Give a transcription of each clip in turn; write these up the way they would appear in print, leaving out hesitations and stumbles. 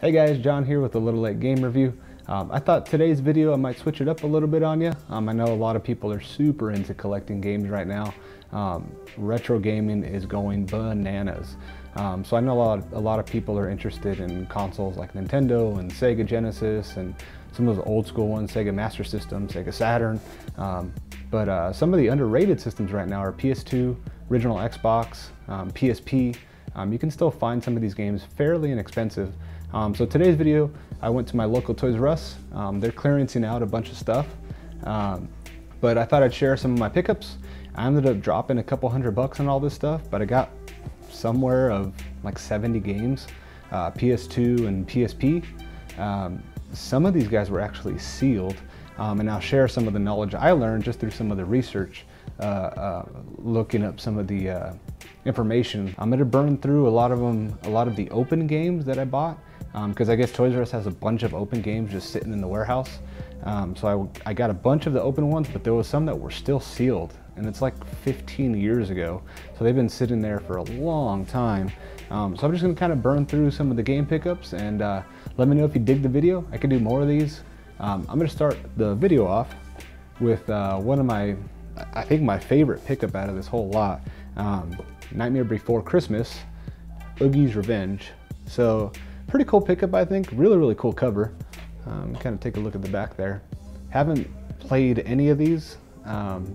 Hey guys, John here with a Little Late Game Review. I thought today's video I might switch it up a little bit on you. I know a lot of people are super into collecting games right now. Retro gaming is going bananas. So I know a lot of people are interested in consoles like Nintendo and Sega Genesis and some of those old school ones, Sega Master System, Sega Saturn. But some of the underrated systems right now are PS2, original Xbox, PSP. You can still find some of these games fairly inexpensive. So today's video, I went to my local Toys R Us. They're clearancing out a bunch of stuff, but I thought I'd share some of my pickups. I ended up dropping a couple $100 on all this stuff, but I got somewhere of like 70 games, PS2 and PSP. Some of these guys were actually sealed, and I'll share some of the knowledge I learned just through some of the research, looking up some of the information. I'm gonna burn through a lot of the open games that I bought, because I guess Toys R Us has a bunch of open games just sitting in the warehouse. So I got a bunch of the open ones, but there was some that were still sealed, and it's like 15 years ago. So they've been sitting there for a long time. So I'm just gonna kind of burn through some of the game pickups, and let me know if you dig the video. I could do more of these. I'm gonna start the video off with one of I think my favorite pickup out of this whole lot. Nightmare Before Christmas, Oogie's Revenge. So pretty cool pickup, I think. Really cool cover. Kind of take a look at the back there. Haven't played any of these.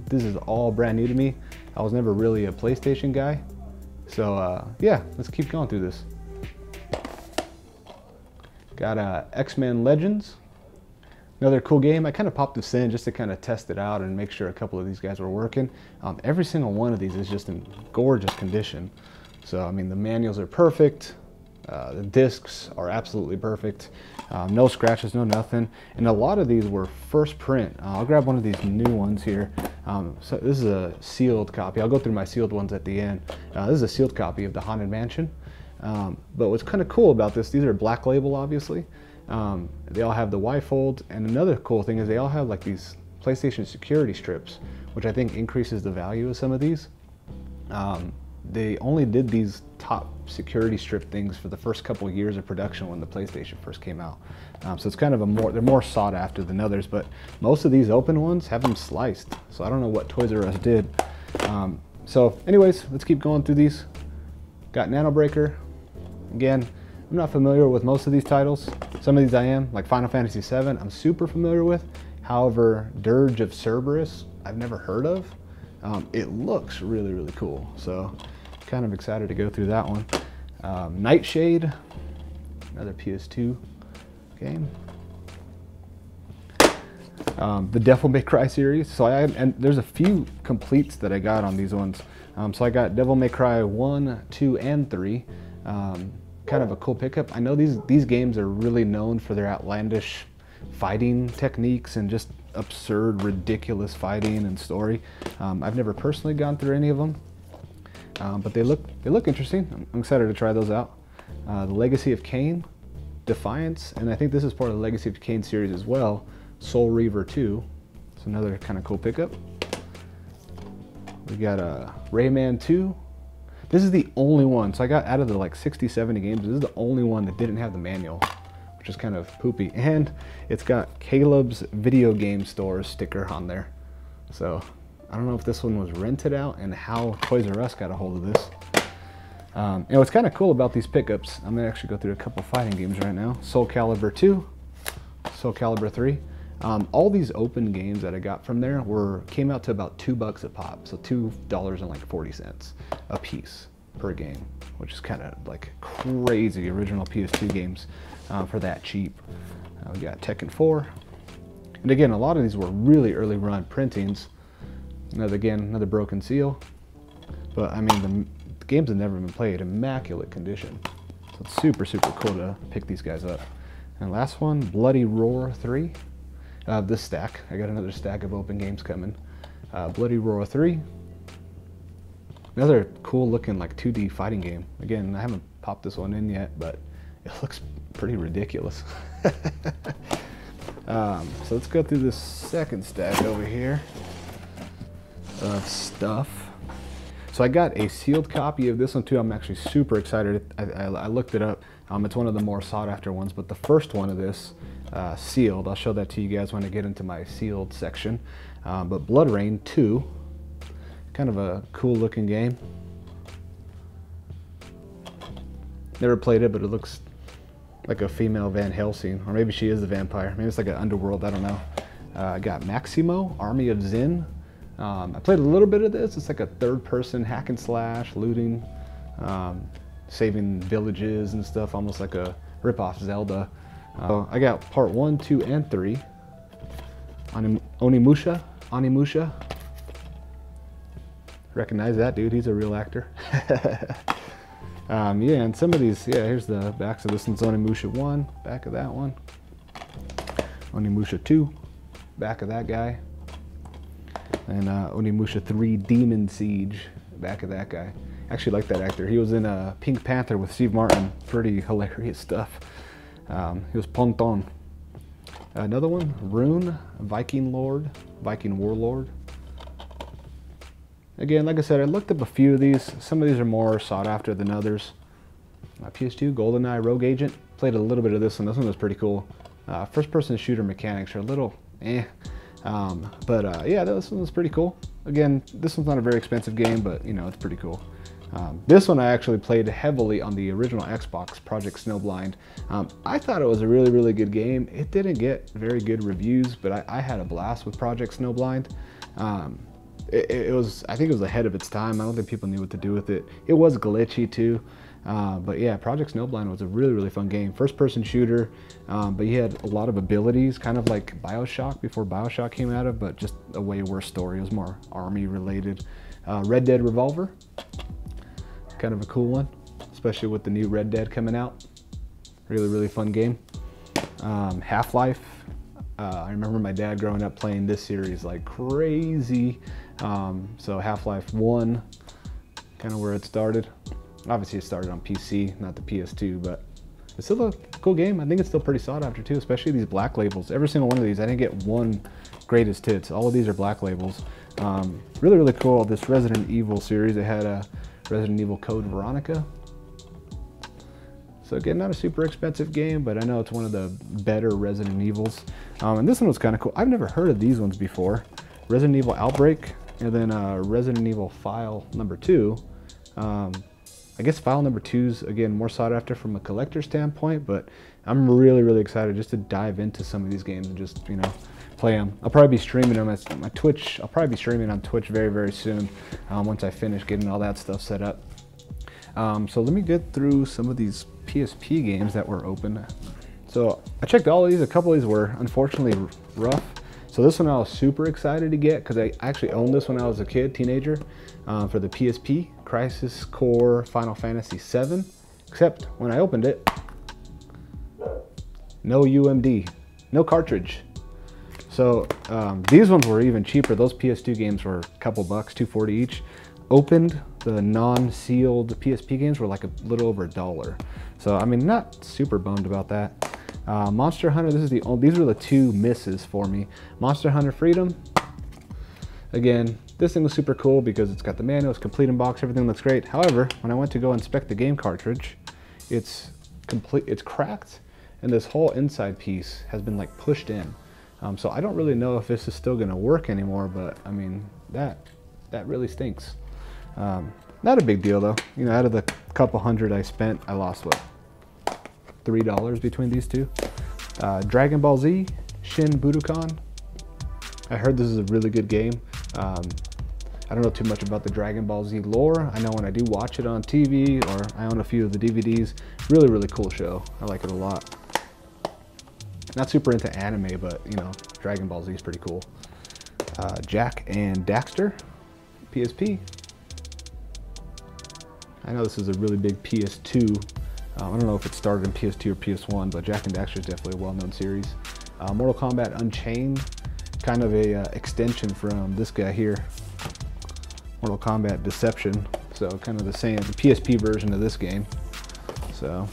This is all brand new to me. I was never really a PlayStation guy. So yeah, let's keep going through this. Got X-Men Legends. Another cool game. I kind of popped this in just to kind of test it out and make sure a couple of these guys were working. Every single one of these is just in gorgeous condition. So I mean, the manuals are perfect. The discs are absolutely perfect. No scratches, no nothing. And a lot of these were first print. I'll grab one of these new ones here. So this is a sealed copy. I'll go through my sealed ones at the end. This is a sealed copy of the Haunted Mansion. But what's kind of cool about this, these are black label, obviously. They all have the Y-fold, and another cool thing is they all have like these PlayStation security strips, which I think increases the value of some of these. They only did these top security strip things for the first couple of years of production when the PlayStation first came out. So it's kind of they're more sought after than others, but most of these open ones have them sliced. So I don't know what Toys R Us did. So anyways, let's keep going through these. Got Nano Breaker. Again, I'm not familiar with most of these titles. Some of these I am, like Final Fantasy VII, I'm super familiar with. However, Dirge of Cerberus, I've never heard of. It looks really cool, so kind of excited to go through that one. Nightshade, another PS2 game. The Devil May Cry series. So and there's a few completes that I got on these ones. So I got Devil May Cry 1, 2, and 3. Kind of a cool pickup. I know these games are really known for their outlandish fighting techniques and just absurd, ridiculous fighting and story. I've never personally gone through any of them, but they look interesting. I'm excited to try those out. The Legacy of Kain, Defiance, and I think this is part of the Legacy of Kain series as well. Soul Reaver 2. It's another kind of cool pickup. We got Rayman 2. This is the only one, so I got out of the like 60, 70 games, this is the only one that didn't have the manual, which is kind of poopy. And it's got Caleb's Video Game Store sticker on there. So I don't know if this one was rented out and how Toys R Us got a hold of this. And what's kind of cool about these pickups, I'm gonna actually go through a couple fighting games right now. Soul Calibur 2, Soul Calibur 3. All these open games that I got from there came out to about $2 a pop, so $2.40 a piece per game, which is kind of like crazy. Original PS2 games for that cheap. We got Tekken 4, and again, a lot of these were really early run printings. Another broken seal, but I mean the games have never been played. Immaculate condition, so it's super cool to pick these guys up. And last one, Bloody Roar 3. This stack, I got another stack of open games coming. Bloody Roar 3. Another cool looking like 2D fighting game. Again, I haven't popped this one in yet, but it looks pretty ridiculous. So let's go through this second stack over here of stuff. So I got a sealed copy of this one too. I'm actually super excited. I looked it up. It's one of the more sought after ones, but the first one of this, sealed, I'll show that to you guys when I get into my sealed section. But Blood Rain 2, kind of a cool looking game. Never played it, but it looks like a female Van Helsing, or maybe she is a vampire. Maybe it's like an underworld, I don't know. I got Maximo, Army of Zin. I played a little bit of this. It's like a third-person hack and slash, looting, saving villages and stuff, almost like a rip-off Zelda. I got part 1, 2, and 3. Onimusha. Recognize that dude, he's a real actor. Yeah, and some of these, yeah, here's the backs of this one's Onimusha 1, back of that one. Onimusha 2, back of that guy. And Onimusha 3, Demon Siege, back of that guy. Actually like that actor. He was in Pink Panther with Steve Martin. Pretty hilarious stuff. He was Ponton. Another one, Rune, Viking Warlord. Again, like I said, I looked up a few of these. Some of these are more sought after than others. PS2, GoldenEye, Rogue Agent. Played a little bit of this one. This one was pretty cool. First-person shooter mechanics are a little yeah, this one was pretty cool. Again, this one's not a very expensive game, but you know, it's pretty cool. This one I actually played heavily on the original Xbox, Project Snowblind. I thought it was a really, really good game. It didn't get very good reviews, but I had a blast with Project Snowblind. It was, I think it was ahead of its time. I don't think people knew what to do with it. It was glitchy too. But yeah, Project Snowblind was a really, really fun game. First-person shooter, but you had a lot of abilities, kind of like BioShock before BioShock came out of, but just a way worse story. It was more army-related. Red Dead Revolver, kind of a cool one, especially with the new Red Dead coming out. Really, really fun game. Half-Life. I remember my dad growing up playing this series like crazy. So Half-Life 1, kind of where it started. Obviously it started on PC, not the PS2, but it's still a cool game. I think it's still pretty sought after too, especially these black labels. Every single one of these, I didn't get one greatest hits. All of these are black labels. Really, really cool. This Resident Evil series, they had a Resident Evil Code Veronica. So again, not a super expensive game, but I know it's one of the better Resident Evils. And this one was kind of cool. I've never heard of these ones before. Resident Evil Outbreak, and then Resident Evil File number 2. I guess File number 2's, again, more sought after from a collector standpoint, but I'm really, really excited just to dive into some of these games and just, you know, play them. I'll probably be streaming them at my Twitch. I'll probably be streaming on Twitch very, very soon once I finish getting all that stuff set up. So let me get through some of these PSP games that were open. So I checked all of these. A couple of these were unfortunately rough. So this one I was super excited to get because I actually owned this when I was a kid, teenager, for the PSP, Crisis Core Final Fantasy VII. Except when I opened it, no UMD, no cartridge. So these ones were even cheaper. Those PS2 games were a couple bucks, $2.40 each. Opened, the non-sealed PSP games were like a little over $1. So I mean, not super bummed about that. Monster Hunter, these were the two misses for me. Monster Hunter Freedom. Again, this thing was super cool because it's got the manual, it's complete in box, everything looks great. However, when I went to go inspect the game cartridge, it's cracked, and this whole inside piece has been like pushed in. So I don't really know if this is still gonna work anymore, but I mean, that really stinks. Not a big deal though. You know, out of the couple hundred I spent, I lost what? $3 between these two. Dragon Ball Z, Shin Budokan. I heard this is a really good game. I don't know too much about the Dragon Ball Z lore. I know when I do watch it on TV, or I own a few of the DVDs. Really, really cool show. I like it a lot. Not super into anime, but you know, Dragon Ball Z is pretty cool. Jak and Daxter, PSP. I know this is a really big PS2. I don't know if it started in PS2 or PS1, but Jak and Daxter is definitely a well-known series. Mortal Kombat Unchained, kind of a extension from this guy here, Mortal Kombat Deception. So kind of the same, the PSP version of this game. So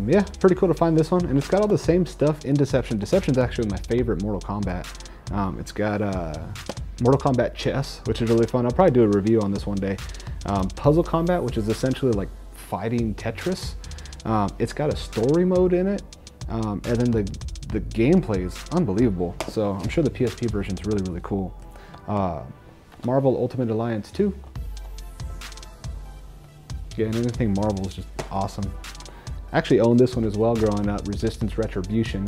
yeah, pretty cool to find this one, and it's got all the same stuff in Deception. Deception's actually my favorite Mortal Kombat. It's got Mortal Kombat Chess, which is really fun. I'll probably do a review on this one day. Puzzle Combat, which is essentially like fighting Tetris. It's got a story mode in it, and then the gameplay is unbelievable. So I'm sure the PSP version is really, really cool. Marvel Ultimate Alliance 2. Yeah, and anything Marvel is just awesome. I actually owned this one as well growing up, Resistance Retribution.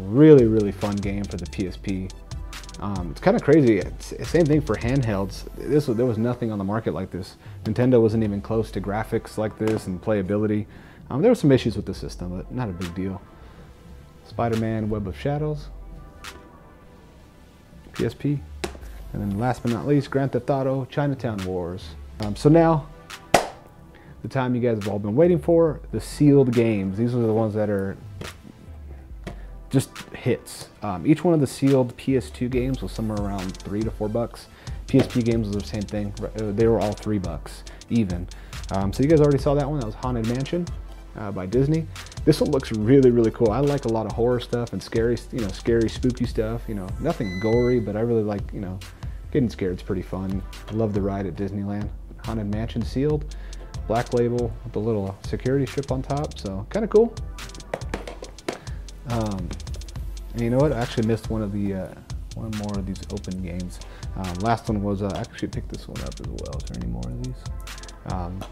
Really, really fun game for the PSP. It's kind of crazy. Same thing for handhelds. There was nothing on the market like this. Nintendo wasn't even close to graphics like this and playability. There were some issues with the system, but not a big deal. Spider-Man Web of Shadows. PSP. And then last but not least, Grand Theft Auto Chinatown Wars. So now, the time you guys have all been waiting for, the sealed games. These are the ones that are just hits. Each one of the sealed PS2 games was somewhere around $3 to $4. PSP games was the same thing. They were all $3 even. So you guys already saw that one. That was Haunted Mansion by Disney. This one looks really, really cool. I like a lot of horror stuff and scary, scary, spooky stuff. Nothing gory, but I really like, getting scared is pretty fun. I love the ride at Disneyland. Haunted Mansion sealed, black label with the little security strip on top. So kind of cool. And you know what? I actually missed one more of these open games. Last one was, I actually picked this one up as well. Is there any more of these?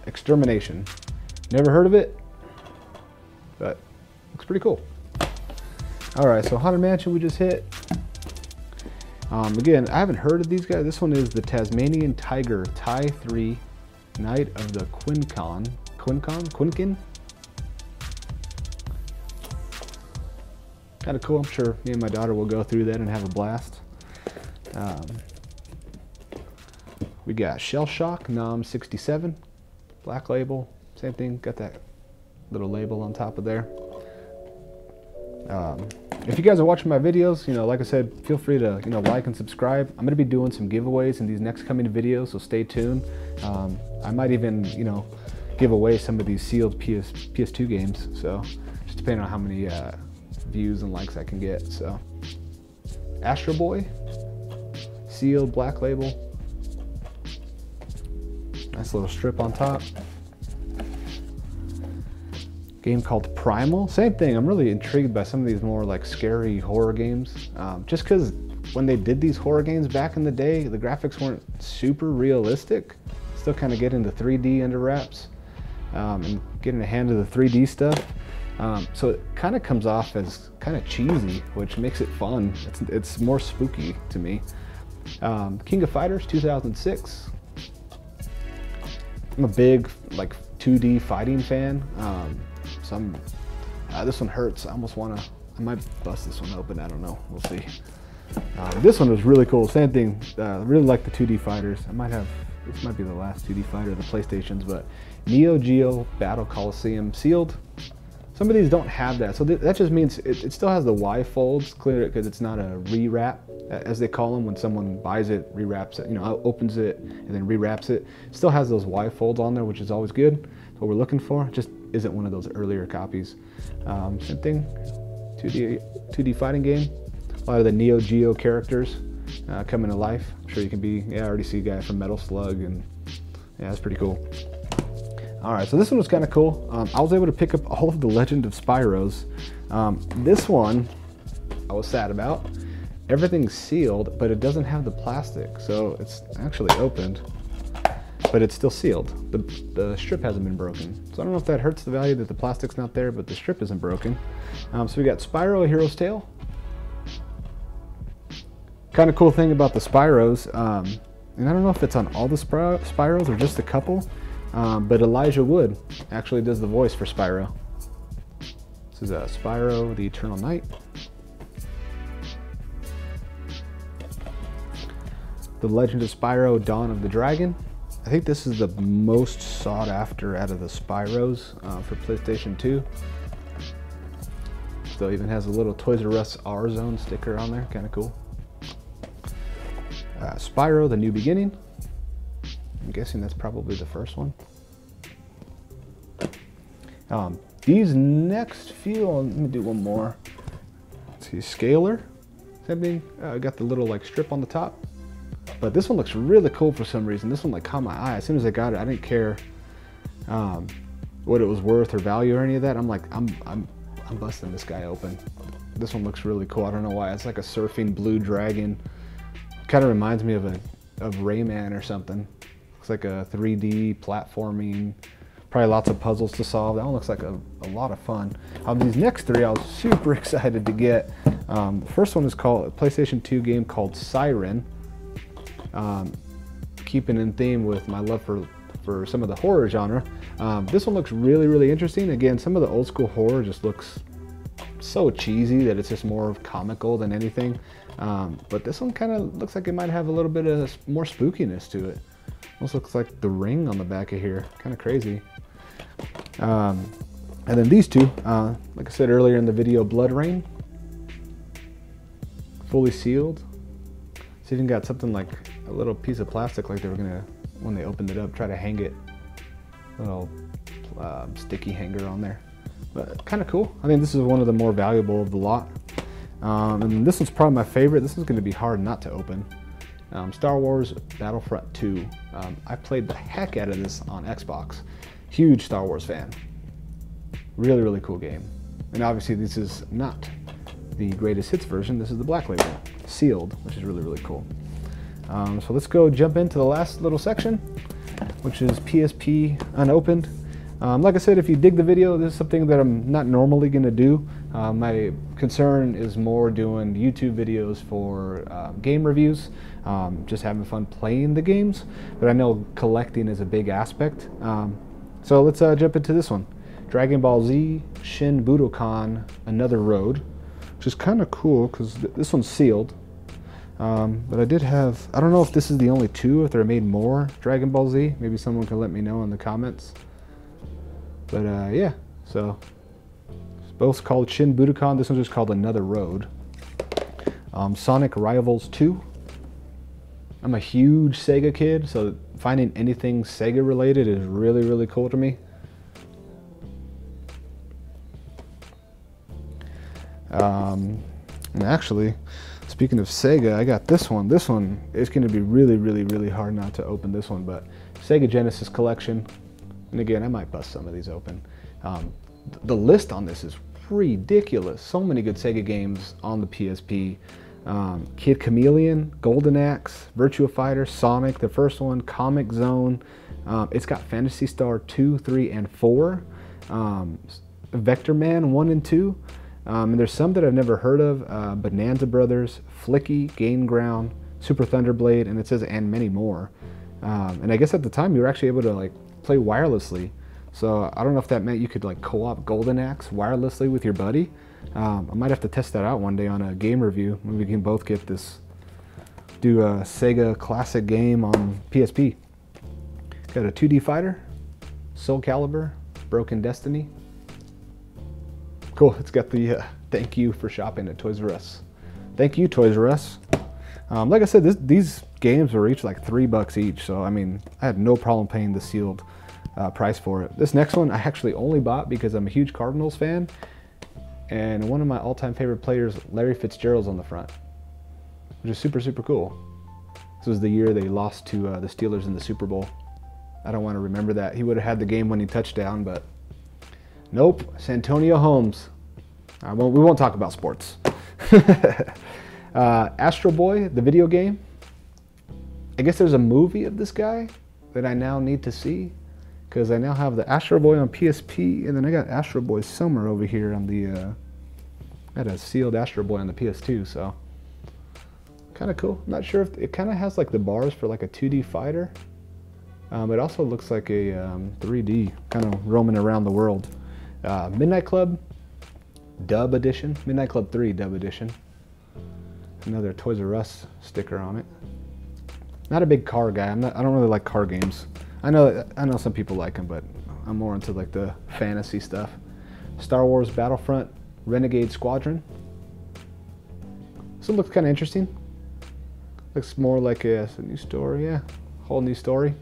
Extermination. Never heard of it, but looks pretty cool. All right, so Haunted Mansion we just hit. Again, I haven't heard of these guys. This one is the Tasmanian Tiger Tie 3 Night of the Quinkin. Kind of cool. I'm sure me and my daughter will go through that and have a blast. We got Shell Shock Nom 67, black label, same thing. Got that little label on top of there. If you guys are watching my videos, like I said, feel free to like and subscribe. I'm going to be doing some giveaways in these next coming videos, so stay tuned. I might even give away some of these sealed PS2 games. So just depending on how many views and likes I can get. So Astro Boy, sealed, black label, nice little strip on top. Game called Primal, same thing. I'm really intrigued by some of these more like scary horror games, just because when they did these horror games back in the day, the graphics weren't super realistic. Still kind of getting the 3D under wraps and getting a hand of the 3D stuff. So it kind of comes off as kind of cheesy, which makes it fun. It's more spooky to me. King of Fighters 2006. I'm a big like 2D fighting fan. This one hurts. I might bust this one open. I don't know. We'll see. This one was really cool. Same thing. Really like the 2D fighters. This might be the last 2D fighter of the PlayStations, but Neo Geo Battle Coliseum sealed. Some of these don't have that, so that just means it still has the Y folds, clear it because it's not a rewrap, as they call them when someone buys it, rewraps it, opens it and then rewraps it. It still has those Y folds on there, which is always good. That's what we're looking for. It just isn't one of those earlier copies. Same thing, 2D fighting game. A lot of the Neo Geo characters coming to life. I'm sure you can be. I already see a guy from Metal Slug, and yeah, that's pretty cool. All right, so this one was kind of cool. I was able to pick up all of the Legend of Spyros. This one I was sad about. Everything's sealed, but it doesn't have the plastic, so it's actually opened, but it's still sealed. The strip hasn't been broken, so I don't know if that hurts the value that the plastic's not there, but the strip isn't broken. So we got Spyro: A Hero's Tale. Kind of cool thing about the Spyros, and I don't know if it's on all the Spyros or just a couple. But Elijah Wood actually does the voice for Spyro. This is Spyro: The Eternal Night. The Legend of Spyro: Dawn of the Dragon. I think this is the most sought after out of the Spyros for PlayStation 2. Still even has a little Toys R Us R-Zone sticker on there, kind of cool. Spyro: The New Beginning. I'm guessing that's probably the first one. These next few, let me do one more. Let's see, Scalar. Same thing. Got the little like strip on the top. But this one looks really cool for some reason. This one like caught my eye. As soon as I got it, I didn't care what it was worth or value or any of that. I'm like, I'm busting this guy open. This one looks really cool. I don't know why. It's like a surfing blue dragon. Kind of reminds me of Rayman or something. Looks like a 3D platforming. Probably lots of puzzles to solve. That one looks like a lot of fun. These next three I was super excited to get. The first one is called a PlayStation 2 game called Siren. Keeping in theme with my love for some of the horror genre. This one looks really, really interesting. Again, some of the old school horror just looks so cheesy that it's just more of comical than anything. But this one kind of looks like it might have a little bit of more spookiness to it. Almost looks like the ring on the back of here. Kind of crazy. And then these two, like I said earlier in the video, Blood Rain. Fully sealed. So even got something like a little piece of plastic like they were gonna, when they opened it up, try to hang it. A little sticky hanger on there. But kind of cool. I think this is one of the more valuable of the lot. And this one's probably my favorite. This is gonna be hard not to open. Star Wars Battlefront 2. I played the heck out of this on Xbox. Huge Star Wars fan. Really, really cool game. And obviously this is not the greatest hits version. This is the black label, sealed, which is really, really cool. So let's go jump into the last little section, which is PSP unopened. Like I said, if you dig the video, this is something that I'm not normally gonna do. My concern is more doing YouTube videos for game reviews, just having fun playing the games, but I know collecting is a big aspect. So let's jump into this one. Dragon Ball Z Shin Budokan Another Road, which is kind of cool because this one's sealed. But I did have, I don't know if this is the only two, if they're made more Dragon Ball Z. Maybe someone can let me know in the comments. But yeah, so it's both called Shin Budokan. This one's just called Another Road. Sonic Rivals 2. I'm a huge Sega kid, so finding anything Sega related is really, really cool to me. And actually, speaking of Sega, I got this one. This one is going to be really, really, really hard not to open this one, but Sega Genesis Collection. And again, I might bust some of these open. The list on this is ridiculous. So many good Sega games on the PSP. Kid Chameleon, Golden Axe, Virtua Fighter, Sonic, the first one, Comic Zone. It's got Phantasy Star 2, 3, and 4. Vector Man 1 and 2. And there's some that I've never heard of. Bonanza Brothers, Flicky, Gain Ground, Super Thunderblade, and it says and many more. And I guess at the time you were actually able to like play wirelessly. So I don't know if that meant you could like co-op Golden Axe wirelessly with your buddy. I might have to test that out one day on a game review. Maybe we can both get this, do a Sega classic game on PSP. Got a 2D fighter, Soul Calibur, Broken Destiny. Cool, it's got the thank you for shopping at Toys R Us. Thank you, Toys R Us. Like I said, these games were each like $3 each, so I mean, I had no problem paying the sealed price for it. This next one I actually only bought because I'm a huge Cardinals fan, and one of my all-time favorite players, Larry Fitzgerald's on the front, which is super, super cool. This was the year they lost to the Steelers in the Super Bowl. I don't want to remember that. He would have had the game-winning touchdown, but nope, Santonio Holmes. We won't talk about sports. Astro Boy, the video game. I guess there's a movie of this guy that I now need to see, because I now have the Astro Boy on PSP, and then I got Astro Boy Summer over here on the, I had a sealed Astro Boy on the PS2, so kind of cool. I'm not sure if it kind of has like the bars for like a 2D fighter. It also looks like a 3D, kind of roaming around the world. Midnight Club Dub Edition, Midnight Club 3 Dub Edition. Another Toys R Us sticker on it. Not a big car guy. I don't really like car games. I know some people like them, but I'm more into like the fantasy stuff. Star Wars Battlefront Renegade Squadron. So it looks kind of interesting. Looks more like a new story, yeah, whole new story.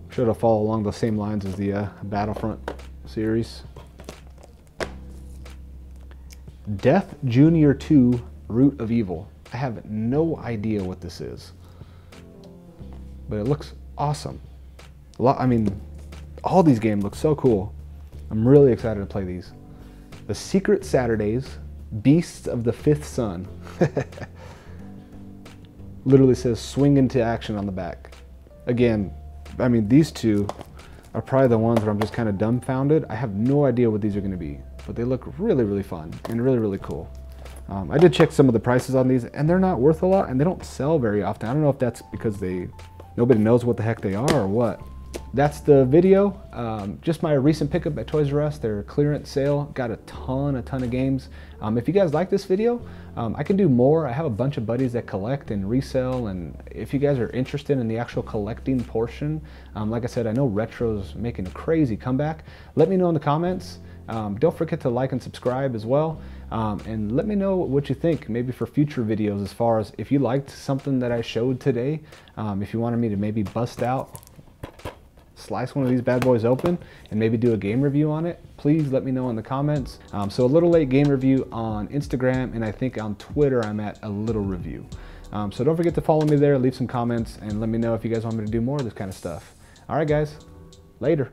Sure it'll follow along the same lines as the Battlefront series. Death Junior 2 Root of Evil. I have no idea what this is, but it looks awesome. I mean, All these games look so cool. I'm really excited to play these. The Secret Saturdays, Beasts of the Fifth Sun. Literally says swing into action on the back. Again, I mean, these two are probably the ones where I'm just kind of dumbfounded. I have no idea what these are going to be, but they look really, really fun and really, really cool. I did check some of the prices on these, and they're not worth a lot, and they don't sell very often. I don't know if that's because nobody knows what the heck they are or what. That's the video. Just my recent pickup at Toys R Us, their clearance sale. Got a ton of games. If you guys like this video, I can do more. I have a bunch of buddies that collect and resell, and if you guys are interested in the actual collecting portion, like I said, I know retro's making a crazy comeback. Let me know in the comments. Don't forget to like and subscribe as well, and let me know what you think, maybe for future videos, as far as if you liked something that I showed today, if you wanted me to maybe bust out, slice one of these bad boys open and maybe do a game review on it, please let me know in the comments. So A Little Late Game Review on Instagram, and I think on Twitter I'm at A Little Review. So don't forget to follow me there, leave some comments, and let me know if you guys want me to do more of this kind of stuff. All right guys, later.